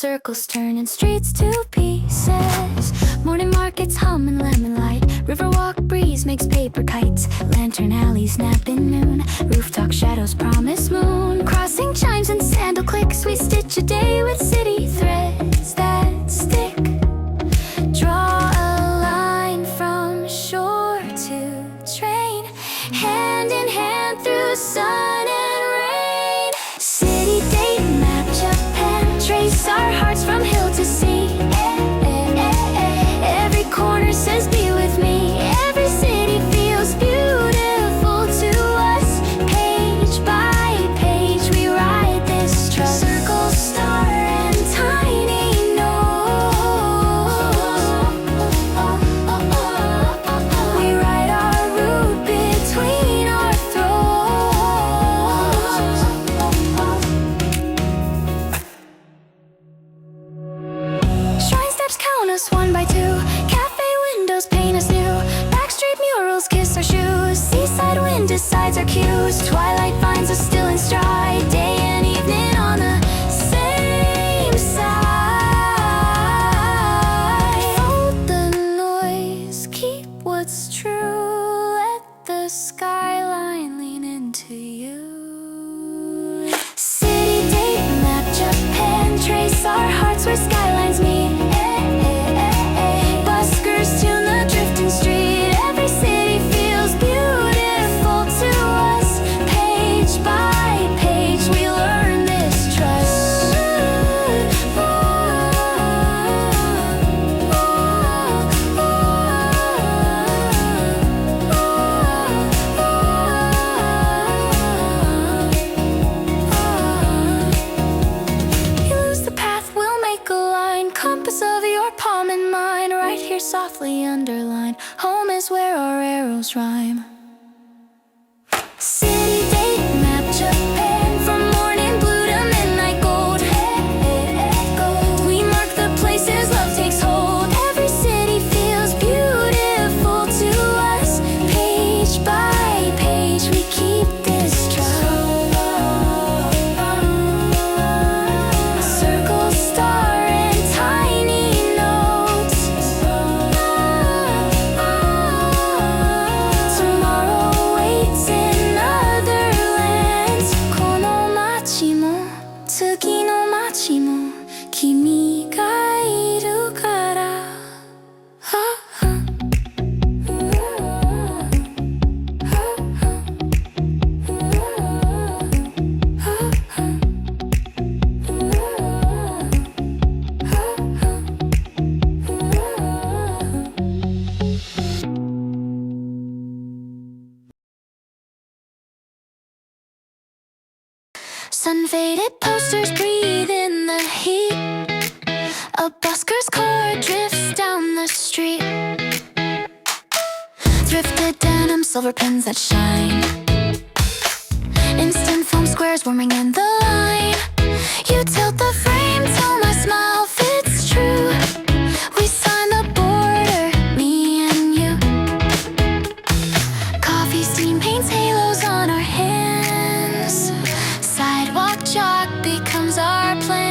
circles turning streets to pieces. Morning markets hum and lemon light. Riverwalk breeze makes paper kites. Lantern alleys nap in noon. Rooftop shadows promise moon. Crossing chimes and sandal clicks. We stitch a day with city threads that stick. Draw a line from shore to train. Hand in hand through sun and rain. City date map Japan. Trace our hearts from hill to sea. Every corner says be with me. Every city feels beautiful to us. Page by page we ride this trust. Circle, star and tiny note. We write our route between our throats. Shrine steps count us one by two. Cafe windows paint us new. Backstreet murals kiss our shoes. Seaside wind decides our cues. Twilight finds us still in stride. Day and evening on the same side. Hold the noise, keep what's true. Let the skyline lean into you. City date map Japan. Trace our hearts where skylines meet. Buskers tune the drifting street. Every city feels beautiful to us. Page by page we learn this trust. You lose the path, we'll make a line. Compass of your palm and mine. Right here softly underlined. Home is where our arrows rhyme. City date map Japan. From morning blue to midnight gold. We mark the places love takes hold. Every city feels beautiful to us. Page by page we keep this trust. Circle, star and tiny notes. Tomorrow waits in other lands. この街も次の街も君がいるから。Sun-faded posters breathe in the heat. A busker's car drifts down the street. Thrifted denim, silver pins that shine. Instant foam squares warming in the line. You tilt the frame till my smile fits true. We sign the border, me and you. Coffee steam paints halos on our hands. Sidewalk chalk becomes our plans.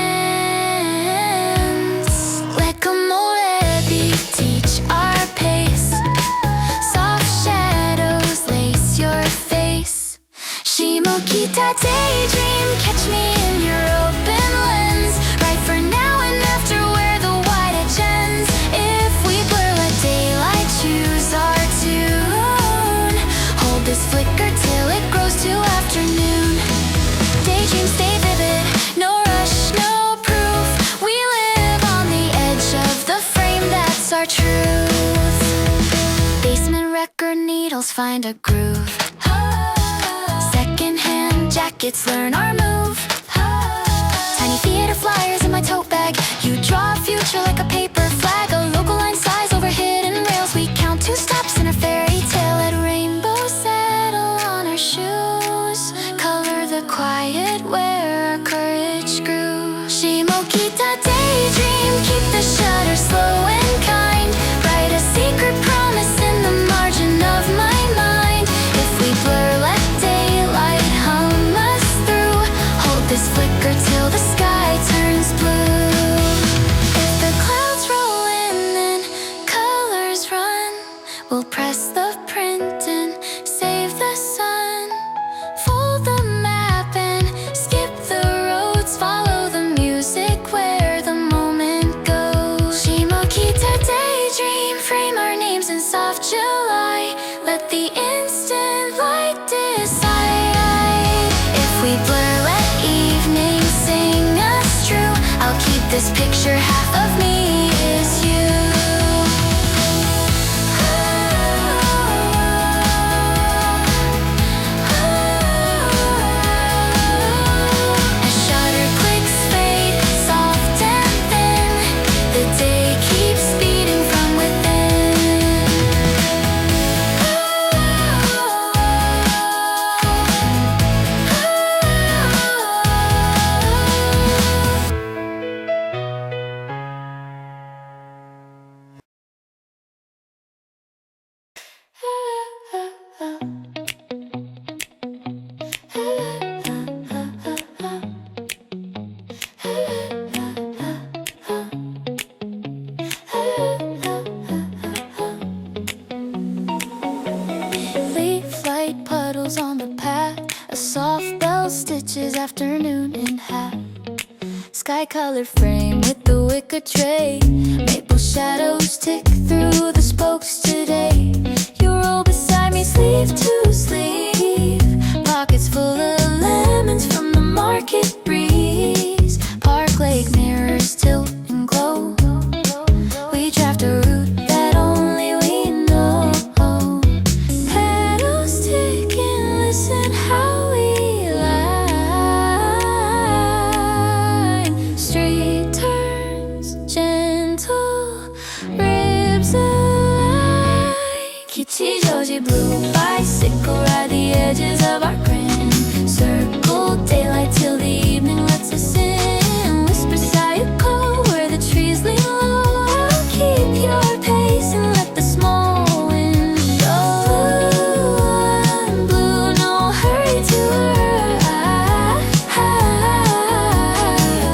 Let Moebi teach our pace. Soft shadows lace your face. Shimokita daydream, catch me in your open lens. Right for now and after where the white edge ends. If we blur, let daylight choose our tune. Hold this flicker till it grows to afternoon. Daydream stay vivid, no rush, no proof. We live on the edge of the frame, that's our truth. Basement record needles find a groove. Secondhand jackets learn our move. Tiny theater flyers in my tote bag. You draw a future like a paper flag. A local line size over hidden rails. We count two stops in a fairy tale. Let rainbows settle on our shoes. Color the quiet where our courage grew. Shimokita daydream, keep the shutter slow and kind. Write a secret promise in the margin of my mind. If we blur, let daylight hum us through. Hold this flicker till the sky turns blue. this picture, half of me is you. As shutter clicks fade, soft and thin, the day keeps beating from within. Leaf light puddles on the path, a soft bell stitches afternoon in hat. Sky-colored frame with the wicker tray, maple shadows tick through the spokes today. You roll beside me, sleeve to sleeve, pockets full of lemons from the market breeze. Park lake mirrors tilt and glow, we draft a route that only we know. Petals tick and listen how we line. Street turns, gentle ribs align. Kichijoji blue bicycle, ride the edges of our grin. Circle daylight till the evening lets us in. Whisper Sayuko where the trees lean low. I'll keep your pace and let the small wind show. Blue, no hurry to arrive.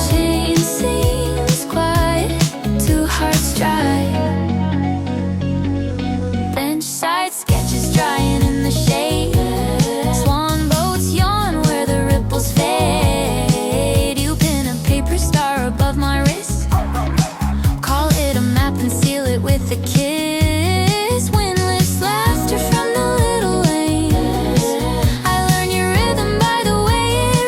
Chain sings quiet, two hearts dry. Bench side sketches drying in the shade. Swan boats yawn where the ripples fade. You pin a paper star above my wrist. Call it a map and seal it with a kiss. Windless laughter from the little lanes. I learn your rhythm by the way it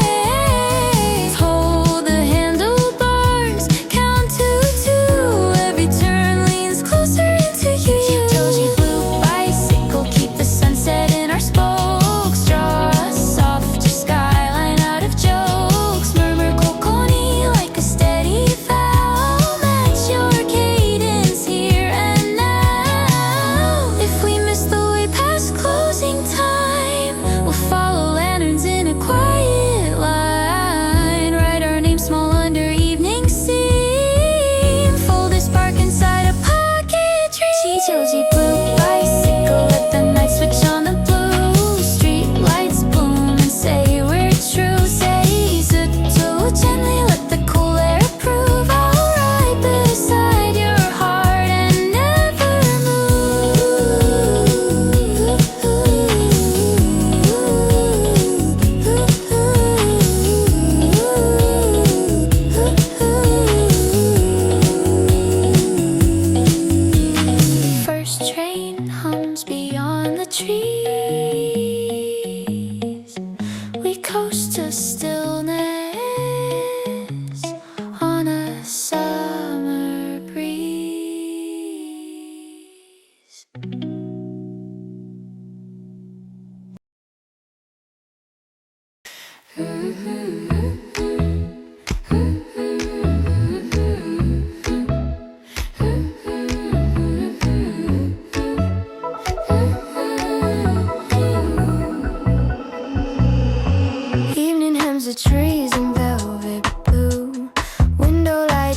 rains. Hold the handlebars, count to two. Every turn leans closer into you. Kichijoji blue bicycle, keep the sunset in our spokes. Draw a softer skyline out of jokes. Murmur kokoni like a steady vow. Match your cadence here and now. If we miss the way past closing time, we'll follow lanterns in a quiet line. Write our names small under evening scene. Fold a spark inside a pocket dream. Kichijoji blue bicycle, let the night switch on the blue. Street lights boom and say we're true. Say Zuto gently, let the cool air approve. I'll ride beside your heart and never move. First train hums beyond the trees. We coast to stillness on a summer breeze. Evening hems the trees in velvet blue. Window light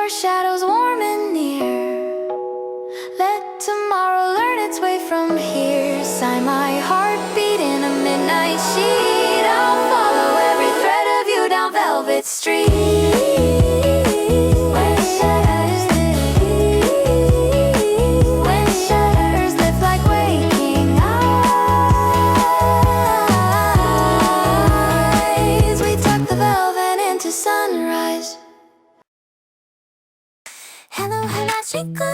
your shadows warm and near. Let tomorrow learn its way from here. Sign my heartbeat in a midnight sheet. I'll follow every thread of you down Velvet Street. Hello, Harajuku.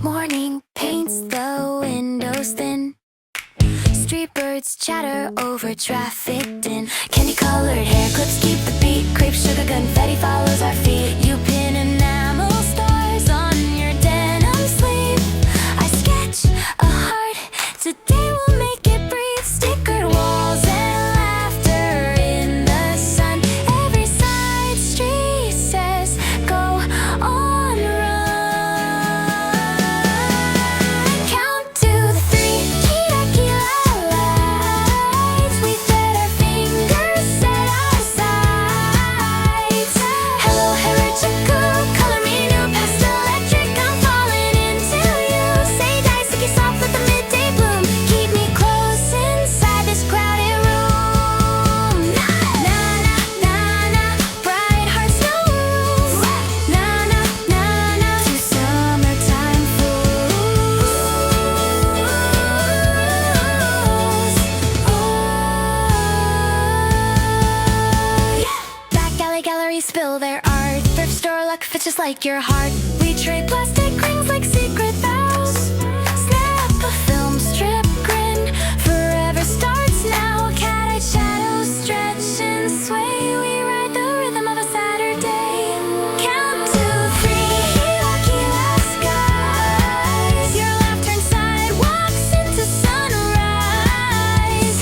Morning paints the windows thin. Street birds chatter over traffic din. Candy-colored hair clips keep the beat. Crepe sugar confetti follows our feet. You pin enamel stars on your denim sleeve. I sketch a heart. Today we'll make it breathe. Stickered walls and laughter in the sun. Every side street says go on, run. Count to three. Kira lights. We fed our fingers, set our sights. Hello, Harajuku. Color me new pastel electric. I'm falling into you. Say daisuki soft with the midday bloom. Keep me close inside this crowded room. Na na na na, bright hearts no rules. Na na na na, to summertime fools. Oh yeah. Back alley galleries spill their art. Thrift store luck fits just like your heart. We trade plastic rings like secret vows. Snap a film strip, grin. Forever starts now. Cat-eyed shadows stretch and sway. We ride the rhythm of a Saturday. Count to three. Kira skies. Your laughter and sidewalks into sunrise.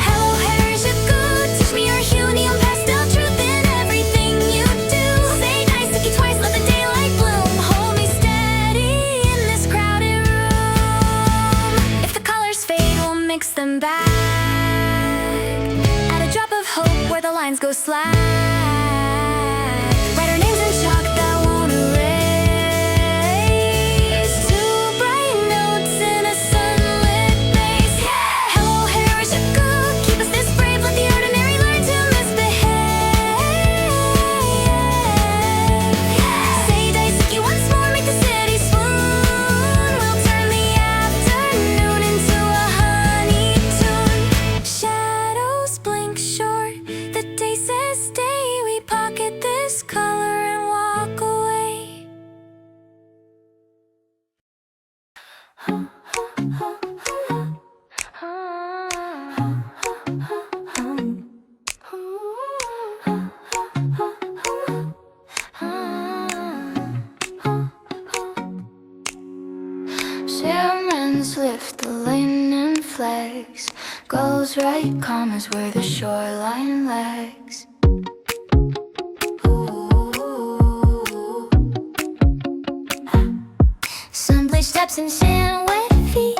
Hello, Harajuku. Teach me your hue, neon pastel truth in everything you do. Say daisuki twice, let the daylight bloom. Hold me steady in this crowded room. If the colors fade, we'll mix them back. Add a drop of hope where the lines go slack. Write our names in chalk that won't erase. Two bright notes in a sunlit base. Hello, Harajuku. Keep us this brave. Let the ordinary learn to misbehave. Say daisuki once more. Make the city swoon. We'll turn the afternoon into a honey tune. Shadows blink short. The day says stay. We pocket this color and walk away. Sirens lift the linen flags. Goes right commas where the shoreline lags. Sun-bleached steps and sand wet feet.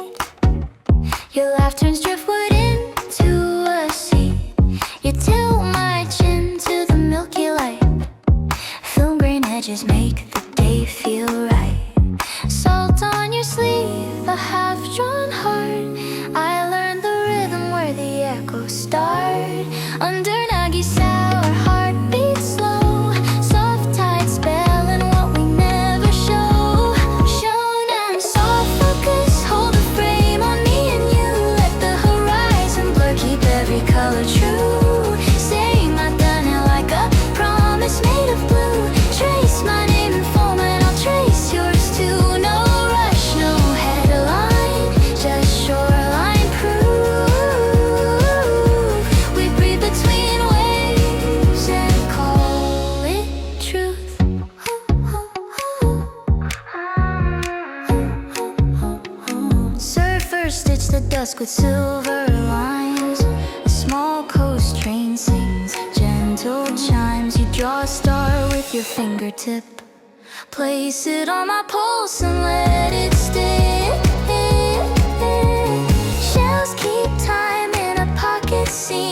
Your laugh turns driftwood into a sea. You tilt my chin to the milky light. Film grain edges make the day feel right. Salt on your sleeve, a half-drawn heart. I learned the rhythm where the echoes start. Under Nagi's sour heartbeat slow. Soft tide spell and what we never show. Shonan soft focus, hold a frame on me and you. Let the horizon blur, keep every color true. Saying I've done it like a promise made of blue. Trace my name in foam and I'll trace yours too. No rush, no headline, just shoreline proof. We breathe between waves and call it truth. Surfers stitch the dusk with silver lines. A small coast train sings gentle chimes. You draw a star with your fingertip. Place it on my pulse and let it stay. Shells keep time in a pocket scene.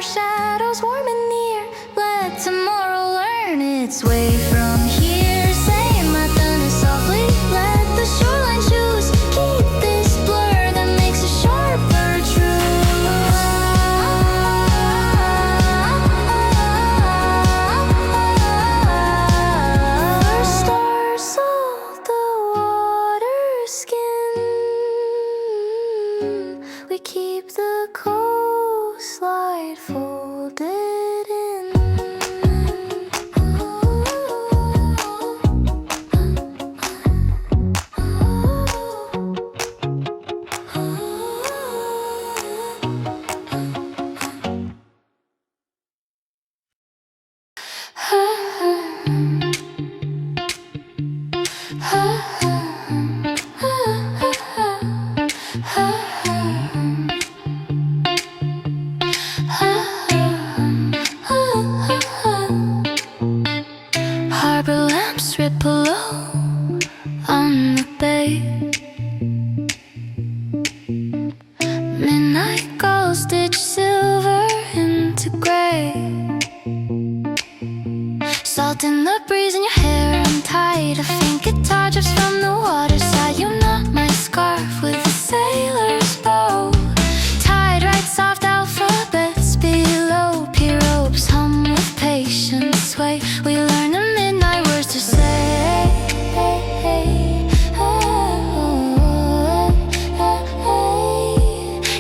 our shadows warm and near. Let tomorrow learn its way from here. Say my thunder softly, let the shoreline choose. Keep this blur that makes it sharper true. Stars salt the water skin. We keep the coastline folded in. Harbor lamps ripple low on the bay. Midnight gulls stitch silver into gray. Salt in the breeze in your hair untied. A faint guitar drips from the waterside. You knot my scarf with a sailor's bow. Tide right soft alphabets below. Pier ropes hum with patient sway. We learn the midnight words to say.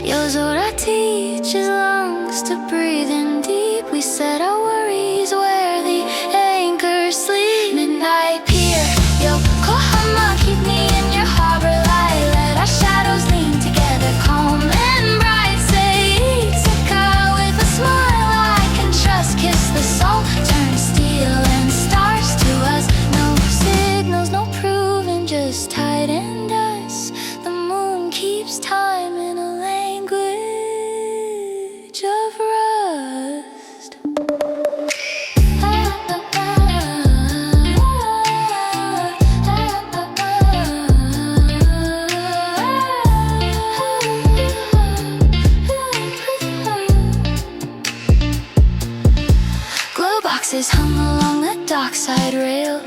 Yozora teaches lungs to breathe in deep. We set our worries where the anchors sleep. Midnight pier, Yokohama, keep me in your harbor light. Let our shadows lean together, calm and bright. Say Ithaca with a smile I can trust. Kiss the salt, turn steel and stars to us. No signals, no proving, just tide and us. The moon keeps time in a language of rust. Glow boxes hung along the dockside rail.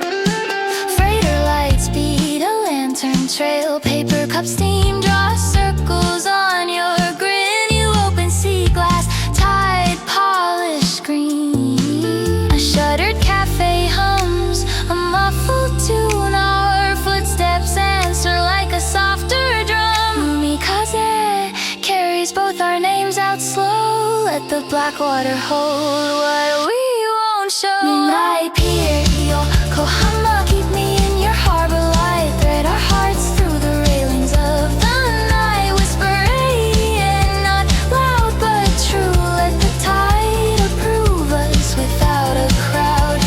Freighter lights beat a lantern trail. Paper cup steam draws circles on your grin. You open sea glass, tide polished green. A shuttered cafe hums a muffled tune. Our footsteps answer like a softer drum. Umikaze carries both our names out slow. Let the black water hold what we won't show. Midnight pier, Yokohama, keep me in your harbor light. Thread our hearts through the railings of the night. Whisper and not loud but true. Let the tide approve us without a crowd.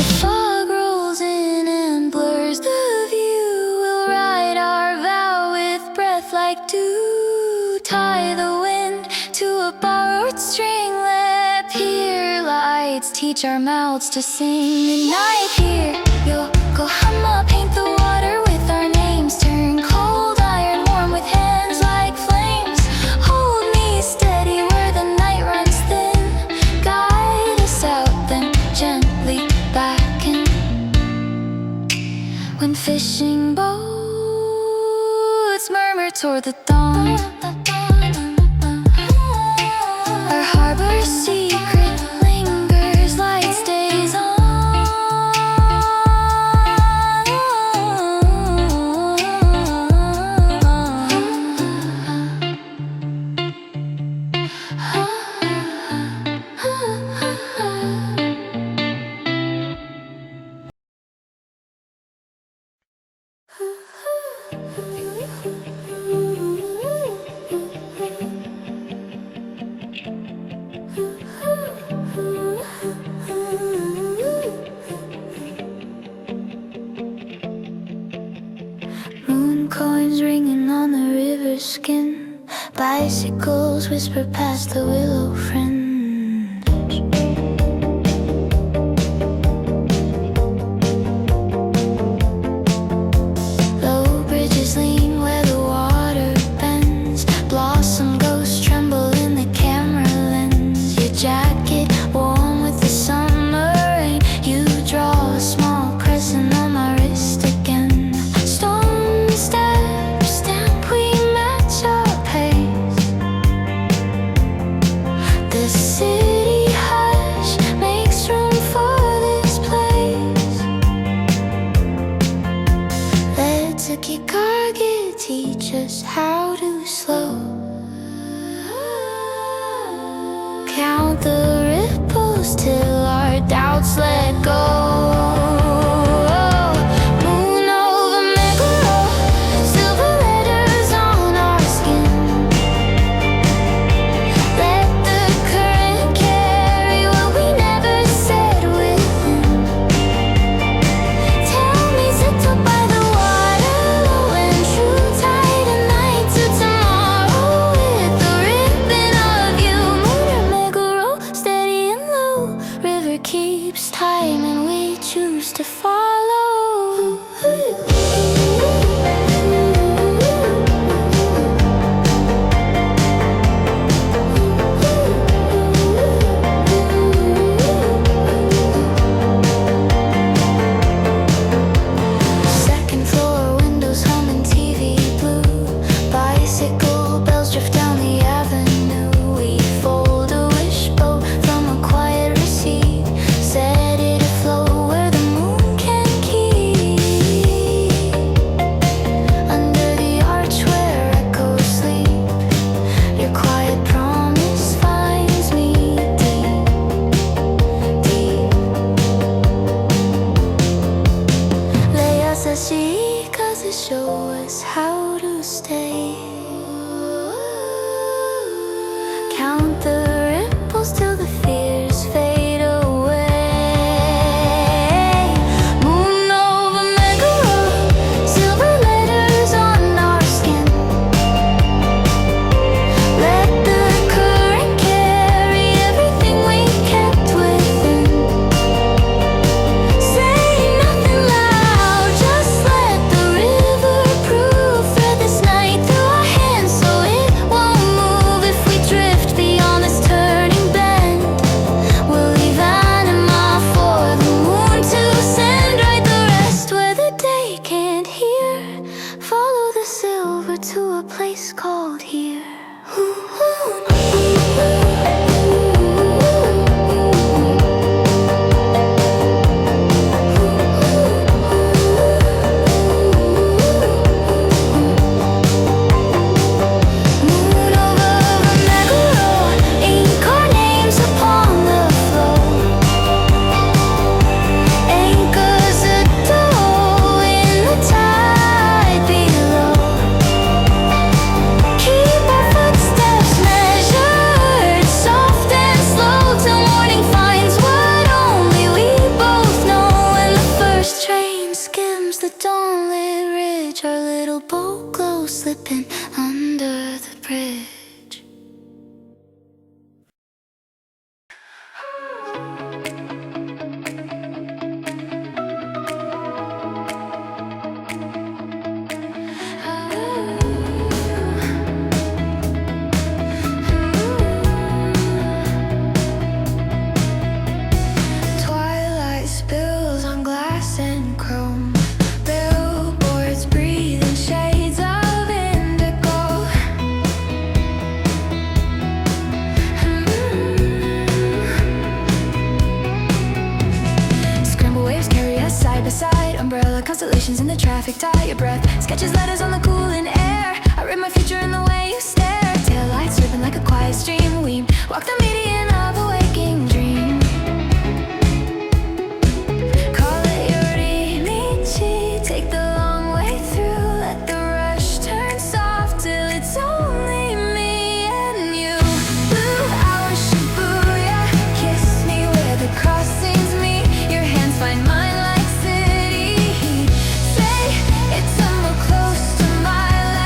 If fog rolls in and blurs the view, we'll write our vow with breath like dew. Tie the wind to a borrowed string. Let pier lights teach our mouths to sing. Midnight pier, Yokohama, paint the water with our names. Turn cold iron warm with hands like flames. Hold me steady where the night runs thin. Guide us out, then gently back in. When fishing boats murmur toward the dawn, our harbor secret lingers, light stays on. Moon coins ringing on the river skin. Bicycles whisper past the willow fringe. Low bridges lean where the water bends. Blossom ghosts tremble in the camera lens. You jacket, warm with the summer rain. You draw a small crescent on my wrist again. Stone step, stamp, we match our pace. The city hush makes room for this place. Let's a Kikage teach us how to slow. Count the ripples till our doubts let go. Moon over Meguro, silver letters on our skin. Let the current carry what we never said within. Tell me, sit up by the water and true tide and night to tomorrow with the ribbon of you. Moon Meguro, steady and low. River keeps time and we choose to follow. Second floor windows humming TV blue. Bicycle bells drift down the avenue. We fold a wishboat from a quiet receipt. Set it afloat where the moon can keep. Under the arch where echoes sleep. Your quiet promise finds me deep, deep. Lay Asashi, 'cause it shows us how to stay. Count the ripples till the fears fade away. Moon over Meguro, silver letters on our skin. Let the current carry everything we kept within. Say nothing loud, just let the river prove. Thread this night through our hands so it won't move. If we drift beyond this turning bend, we'll leave anima for the moon to send. Right the rest where the day can't hear. Follow the silver to a place called here. Moon over Meguro, ink our names upon the floor. Anchors adore in the tide below. Keep our footsteps measured, soft and slow, till morning finds what only we both know. When the first train skims the dawn-lit ridge, our little boat glows slipping under the bridge. Twilight spills on glass and chrome. Billboards breathe in shades of indigo. Scramble waves carry us side by side. Umbrella constellations in the traffic tie your breath. Sketches letters on the cooling air. I read my future in the way you stare. Taillights slipping like a quiet stream. We walk the median of a waking dream. Call it your Rimichi. Take the long way through. Let the rush turn soft till it's only me and you. Blue hour Shibuya, kiss me where the crossings meet. Your hands find mine like city heat. Say it's somewhere close to my life.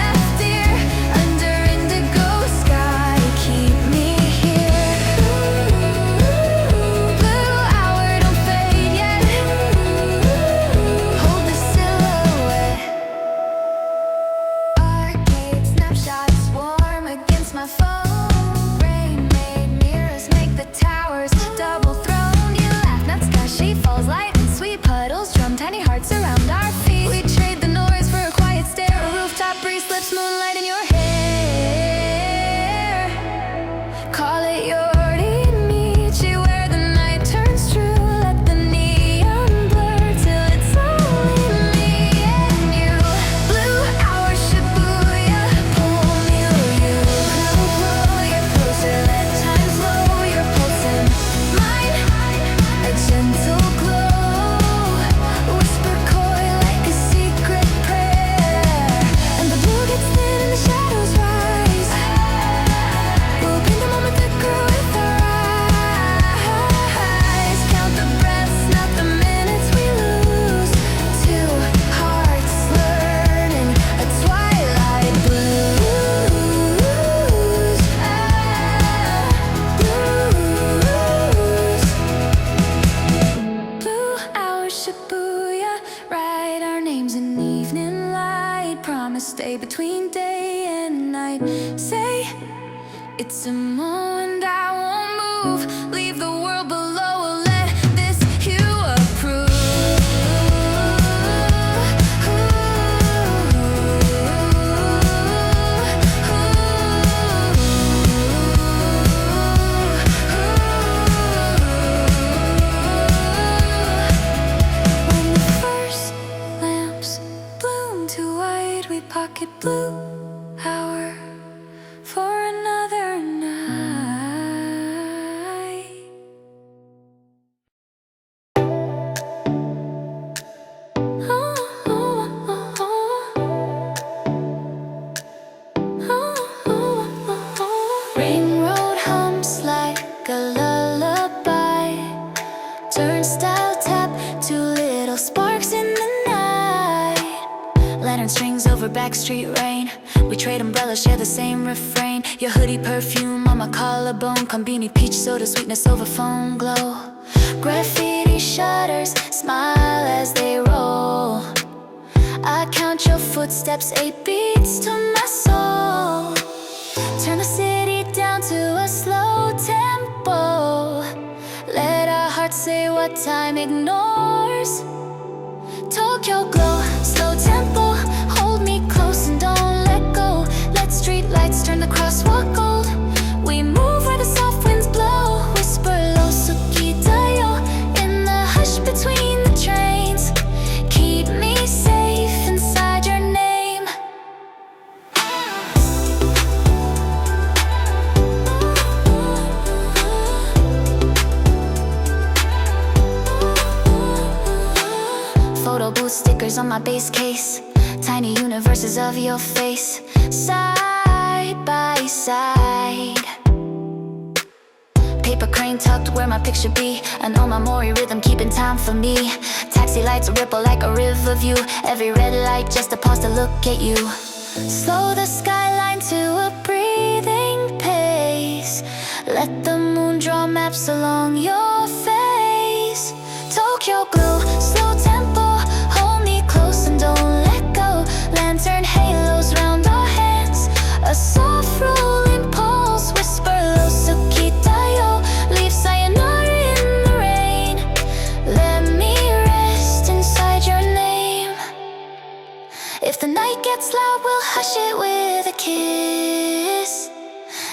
つも and I won't move. Leave the world below, or let this you approve. When the first lamps bloom too wide, we pocket blue hour for another night. Oh, oh, oh, oh. Ring road hums like a lullaby. Turnstile tap, two little sparks in the night. Lantern strings over backstreet rain. We trade umbrellas, share the same refrain. Your hoodie perfume on my collarbone. Combini peach soda sweetness over phone glow. Graffiti shutters smile as they roll. I count your footsteps, 8 beats to my soul. Turn the city down to a slow tempo. Let our hearts say what time ignores. Tokyo glow, slow tempo. Hold me close and don't let go. Let street lights turn the crosswalk gold. We move where the soft winds blow. Whisper low, Shimokita yo. In the hush between the trains. Keep me safe inside your name. Photo booth stickers on my base case. Tiny universes of your face. Side by side. Paper crane tucked where my picture be. An Omamori rhythm keeping time for me. Taxi lights ripple like a river view. Every red light just a pause to look at you. Slow the skyline to a breathing pace. Let the moon draw maps along your face. Tokyo glow, slow tempo. Hold me close and don't let go. Lantern halos round our hands. A soft rolling pulse. Whisper low, Shimokita yo. Leave sayonara in the rain. Let me rest inside your name. If the night gets loud, we'll hush it with a kiss.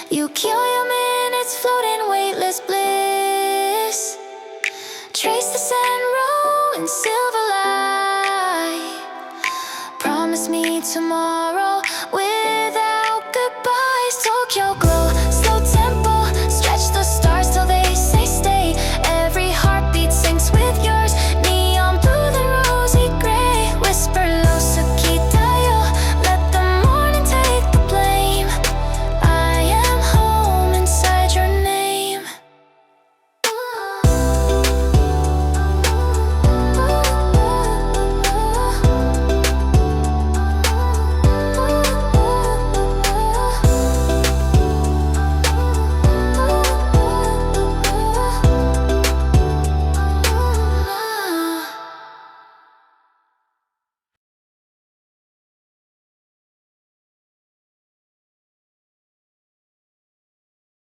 Ukiyo-yo minutes floating weightless bliss. Trace the sand row in silver light. Promise me tomorrow